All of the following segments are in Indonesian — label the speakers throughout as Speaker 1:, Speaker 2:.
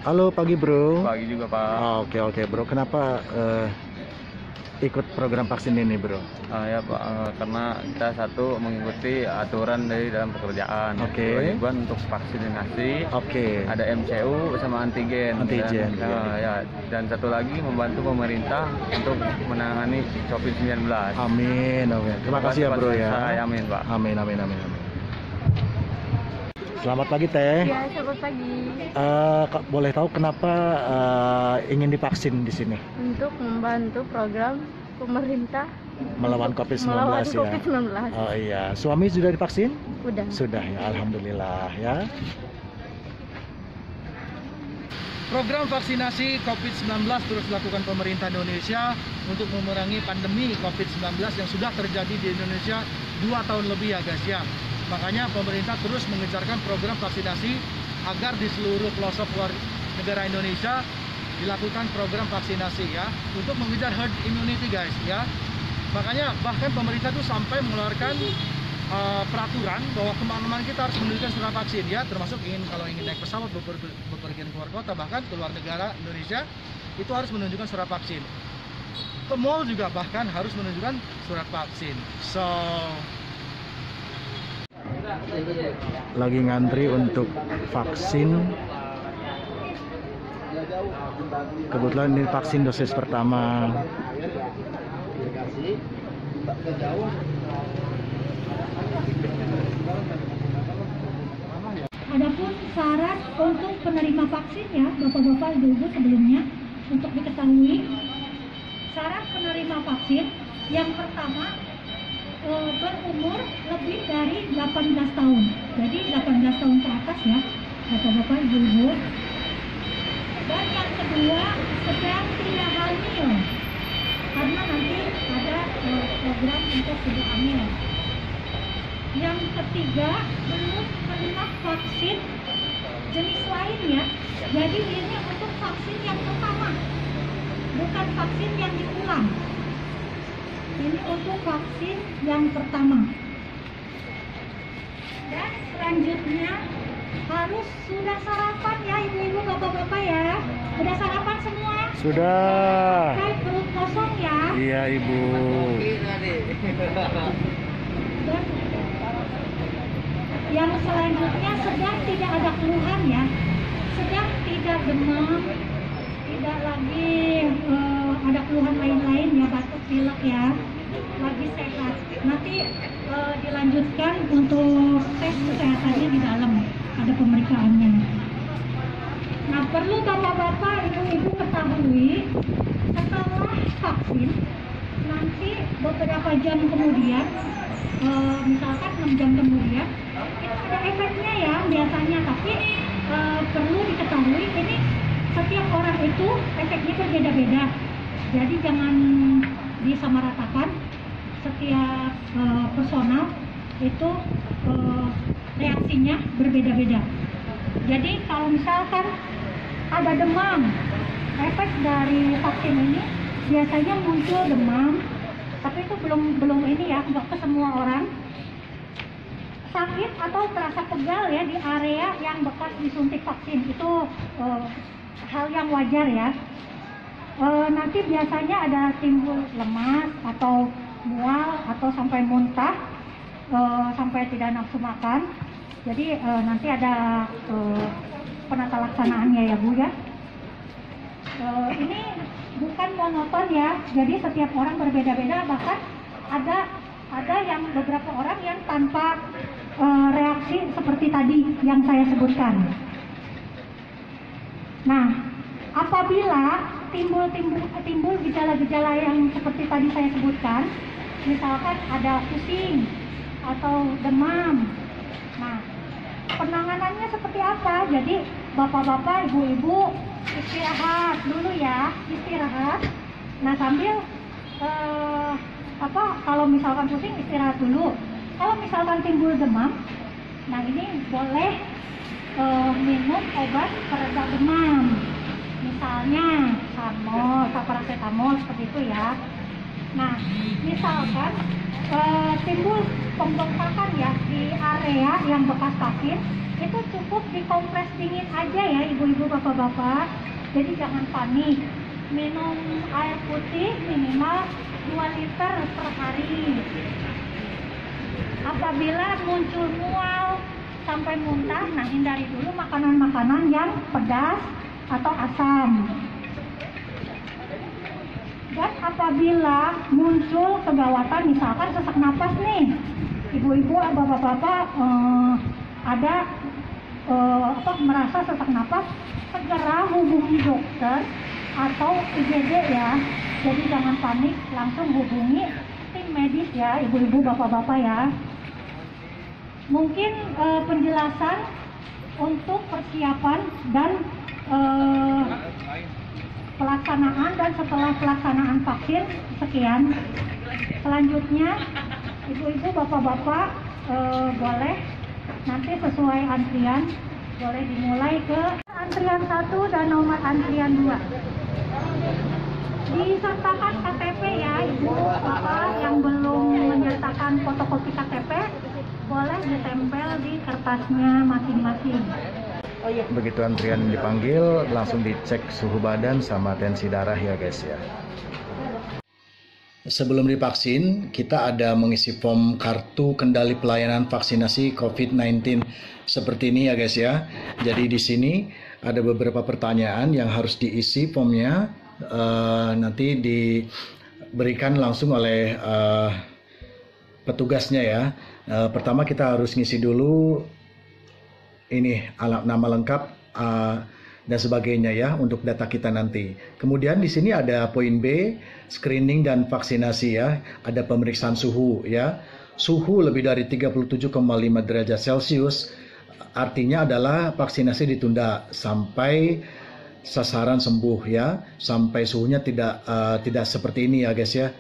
Speaker 1: Halo, pagi bro.
Speaker 2: Pagi juga Pak.
Speaker 1: Oke bro. Kenapa ikut program vaksin ini bro?
Speaker 2: Ya Pak, karena kita satu mengikuti aturan dari dalam pekerjaan.
Speaker 1: Oke.
Speaker 2: Kewajiban untuk vaksinasi.
Speaker 1: Oke.
Speaker 2: Ada MCU sama antigen.
Speaker 1: Antigen.
Speaker 2: Dan satu lagi membantu pemerintah untuk menangani COVID-19.
Speaker 1: Amin. Terima kasih ya bro ya.
Speaker 2: Amin Pak.
Speaker 1: Amin. Selamat pagi Teh.
Speaker 3: Ya, selamat pagi.
Speaker 1: Boleh tahu kenapa ingin divaksin di sini?
Speaker 3: Untuk membantu program pemerintah
Speaker 1: Melawan COVID-19
Speaker 3: melawan
Speaker 1: ya.
Speaker 3: COVID-19.
Speaker 1: Oh iya, suami sudah divaksin?
Speaker 3: Udah.
Speaker 1: Sudah ya, alhamdulillah ya. Program vaksinasi COVID-19 terus dilakukan pemerintah Indonesia untuk memerangi pandemi COVID-19 yang sudah terjadi di Indonesia 2 tahun lebih ya guys ya. Makanya pemerintah terus mengejarkan program vaksinasi agar di seluruh pelosok negara Indonesia dilakukan program vaksinasi ya, untuk mengejar herd immunity guys ya. Makanya bahkan pemerintah tuh sampai mengeluarkan peraturan bahwa teman-teman kita harus menunjukkan surat vaksin ya, termasuk kalau ingin naik pesawat bepergian keluar kota bahkan keluar negara Indonesia itu harus menunjukkan surat vaksin. Ke mall juga bahkan harus menunjukkan surat vaksin. So lagi ngantri untuk vaksin. Kebetulan ini vaksin dosis pertama.
Speaker 4: Adapun syarat untuk penerima vaksin ya, Bapak-bapak, Ibu-ibu, sebelumnya untuk diketahui syarat penerima vaksin yang pertama berumur lebih dari 18 tahun. Jadi 18 tahun ke atas ya, Bapak-bapak, Ibu-ibu. Dan yang kedua sedang tidak hamil, karena nanti ada program untuk tidak hamil. Yang ketiga belum pernah vaksin jenis lain ya. Jadi ini untuk vaksin yang pertama, bukan vaksin yang diulang. Ini untuk vaksin yang pertama. Dan selanjutnya harus sudah sarapan ya ibu-ibu, bapak-bapak ya. Sudah sarapan semua?
Speaker 1: Sudah.
Speaker 4: Kayak perut kosong ya.
Speaker 1: Iya ibu.
Speaker 4: Dan yang selanjutnya sedang tidak ada keluhan ya. Sedang tidak demam, tidak lagi ada keluhan lain-lain ya, batuk pilek ya, lagi sehat. Nanti dilanjutkan untuk tes kesehatannya di dalam, ada pemeriksaannya. Nah, perlu bapak-bapak, ibu-ibu ketahui, setelah vaksin nanti beberapa jam kemudian, misalkan 6 jam kemudian itu ada efeknya ya biasanya, tapi perlu diketahui ini setiap orang itu efeknya berbeda-beda, jadi jangan disamaratakan. Setiap personal itu reaksinya berbeda-beda. Jadi kalau misalkan ada demam, efek dari vaksin ini biasanya muncul demam, tapi itu belum ini ya, nggak ke semua orang. Sakit atau terasa pegal ya di area yang bekas disuntik vaksin, itu hal yang wajar ya. Nanti biasanya ada timbul lemas atau mual atau sampai muntah, sampai tidak nafsu makan. Jadi nanti ada penata laksanaannya ya Bu ya. Ini bukan monoton ya, jadi setiap orang berbeda-beda, bahkan ada yang beberapa orang yang tanpa reaksi seperti tadi yang saya sebutkan. Nah, apabila timbul gejala-gejala yang seperti tadi saya sebutkan, misalkan ada pusing atau demam, nah penanganannya seperti apa? Jadi bapak-bapak, ibu-ibu istirahat dulu ya, istirahat. Nah sambil kalau misalkan pusing istirahat dulu. Kalau misalkan timbul demam, nah ini boleh minum obat pereda demam, misalnya paracetamol seperti itu ya. Nah misalkan timbul pembengkakan ya di area yang bekas vaksin, itu cukup dikompres dingin aja ya ibu-ibu bapak-bapak. Jadi jangan panik. Minum air putih minimal 2 liter per hari. Apabila muncul mual sampai muntah, nah hindari dulu makanan-makanan yang pedas atau asam. Dan apabila muncul kegawatan, misalkan sesak napas nih, ibu-ibu, bapak-bapak ada merasa sesak napas, segera hubungi dokter atau IGD ya. Jadi jangan panik, langsung hubungi tim medis ya, ibu-ibu, bapak-bapak ya. Mungkin penjelasan untuk persiapan dan pelaksanaan dan setelah pelaksanaan vaksin sekian. Selanjutnya ibu-ibu bapak-bapak boleh nanti sesuai antrian boleh dimulai ke antrian 1 dan nomor antrian 2. Disertakan KTP ya ibu bapak yang belum menyertakan fotokopi KTP boleh ditempel di kertasnya masing-masing.
Speaker 1: Begitu antrian dipanggil, langsung dicek suhu badan sama tensi darah ya guys ya. Sebelum divaksin, kita ada mengisi form kartu kendali pelayanan vaksinasi COVID-19 seperti ini ya guys ya. Jadi di sini ada beberapa pertanyaan yang harus diisi formnya, nanti diberikan langsung oleh petugasnya ya. Pertama kita harus ngisi dulu ini nama lengkap dan sebagainya ya untuk data kita nanti. Kemudian di sini ada poin B, screening dan vaksinasi ya. Ada pemeriksaan suhu ya. Suhu lebih dari 37,5 derajat Celcius artinya adalah vaksinasi ditunda sampai sasaran sembuh ya. Sampai suhunya tidak seperti ini ya guys ya.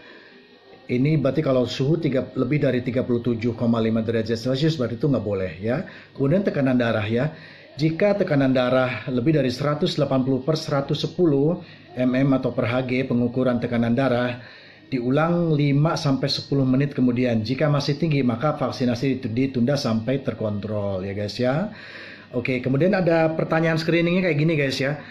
Speaker 1: Ini berarti kalau suhu lebih dari 37,5 derajat Celcius berarti itu nggak boleh ya. Kemudian tekanan darah ya. Jika tekanan darah lebih dari 180/110 mm atau per Hg pengukuran tekanan darah diulang 5-10 menit kemudian. Jika masih tinggi maka vaksinasi ditunda sampai terkontrol ya guys ya. Oke, kemudian ada pertanyaan screeningnya kayak gini guys ya.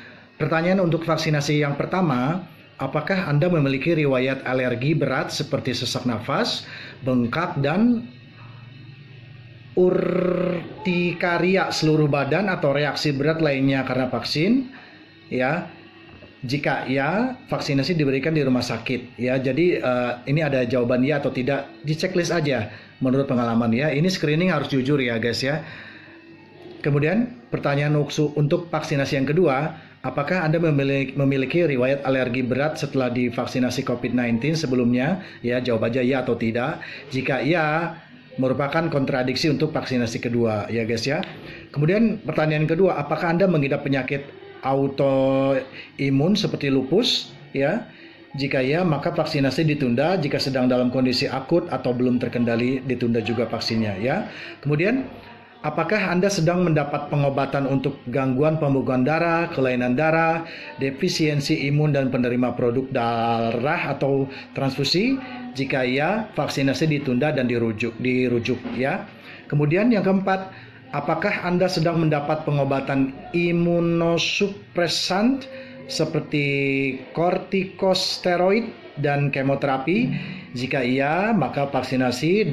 Speaker 1: Pertanyaan untuk vaksinasi yang pertama, apakah Anda memiliki riwayat alergi berat seperti sesak nafas, bengkak, dan urtikaria seluruh badan atau reaksi berat lainnya karena vaksin? Ya, jika ya, vaksinasi diberikan di rumah sakit. Ya, jadi ini ada jawaban ya atau tidak, di checklist aja menurut pengalaman ya. Ini screening harus jujur ya guys ya. Kemudian pertanyaan untuk vaksinasi yang kedua, apakah Anda memiliki riwayat alergi berat setelah divaksinasi COVID-19 sebelumnya? Ya, jawab aja ya atau tidak. Jika ya, merupakan kontradiksi untuk vaksinasi kedua, ya guys ya. Kemudian pertanyaan kedua, apakah Anda mengidap penyakit autoimun seperti lupus? Ya, jika ya, maka vaksinasi ditunda. Jika sedang dalam kondisi akut atau belum terkendali, ditunda juga vaksinnya. Ya. Kemudian, apakah Anda sedang mendapat pengobatan untuk gangguan pembekuan darah, kelainan darah, defisiensi imun dan penerima produk darah atau transfusi? Jika ya, vaksinasi ditunda dan dirujuk ya. Kemudian yang keempat, apakah Anda sedang mendapat pengobatan imunosupresan seperti kortikosteroid dan kemoterapi? Jika iya, maka vaksinasi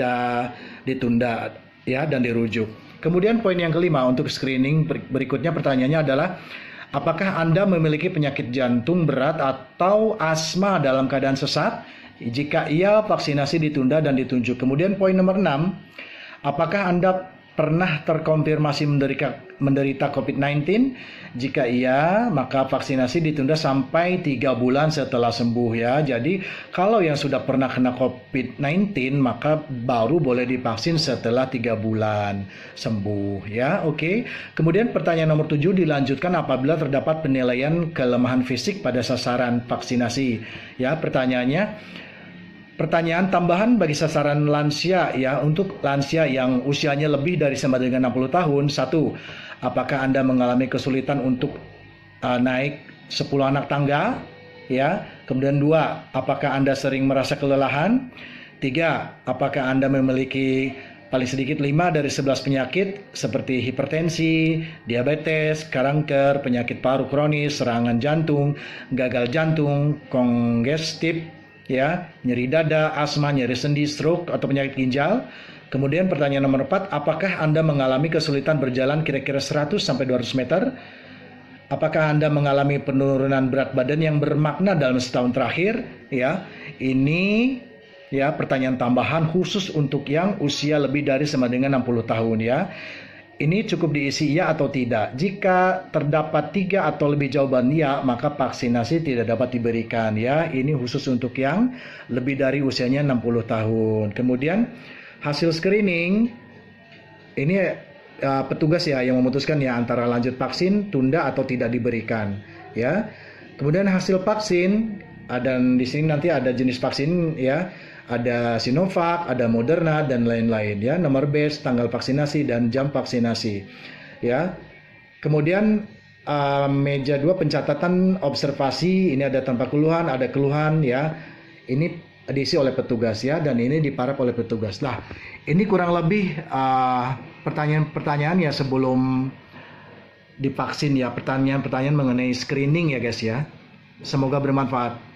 Speaker 1: ditunda ya dan dirujuk. Kemudian poin yang kelima untuk screening berikutnya pertanyaannya adalah, apakah Anda memiliki penyakit jantung berat atau asma dalam keadaan sesak? Jika iya, vaksinasi ditunda dan ditunjuk. Kemudian poin nomor 6, apakah Anda pernah terkonfirmasi menderita COVID-19? Jika iya, maka vaksinasi ditunda sampai 3 bulan setelah sembuh ya. Jadi kalau yang sudah pernah kena COVID-19 maka baru boleh divaksin setelah 3 bulan sembuh ya. Oke. Kemudian pertanyaan nomor 7 dilanjutkan apabila terdapat penilaian kelemahan fisik pada sasaran vaksinasi. Ya, pertanyaan tambahan bagi sasaran lansia ya, untuk lansia yang usianya lebih dari sama dengan 60 tahun. 1. Apakah Anda mengalami kesulitan untuk naik 10 anak tangga? Ya. Kemudian 2. Apakah Anda sering merasa kelelahan? 3. Apakah Anda memiliki paling sedikit 5 dari 11 penyakit seperti hipertensi, diabetes, kanker, penyakit paru kronis, serangan jantung, gagal jantung, kongestif, ya, nyeri dada, asma, nyeri sendi, stroke atau penyakit ginjal. Kemudian pertanyaan nomor 4, apakah Anda mengalami kesulitan berjalan kira-kira 100 sampai 200 meter? Apakah Anda mengalami penurunan berat badan yang bermakna dalam setahun terakhir? Ya, ini ya pertanyaan tambahan khusus untuk yang usia lebih dari sama dengan 60 tahun ya. Ini cukup diisi ya atau tidak. Jika terdapat 3 atau lebih jawaban ya, maka vaksinasi tidak dapat diberikan ya. Ini khusus untuk yang lebih dari usianya 60 tahun. Kemudian hasil screening ini petugas ya yang memutuskan ya antara lanjut vaksin, tunda atau tidak diberikan ya. Kemudian hasil vaksin, dan di sini nanti ada jenis vaksin ya. Ada Sinovac, ada Moderna dan lain-lain ya. Nomor base, tanggal vaksinasi dan jam vaksinasi ya. Kemudian meja 2 pencatatan observasi, ini ada tanpa keluhan, ada keluhan ya. Ini diisi oleh petugas ya, dan ini diparap oleh petugas. Nah, ini kurang lebih pertanyaan-pertanyaan ya sebelum divaksin ya, pertanyaan-pertanyaan mengenai screening ya guys ya. Semoga bermanfaat.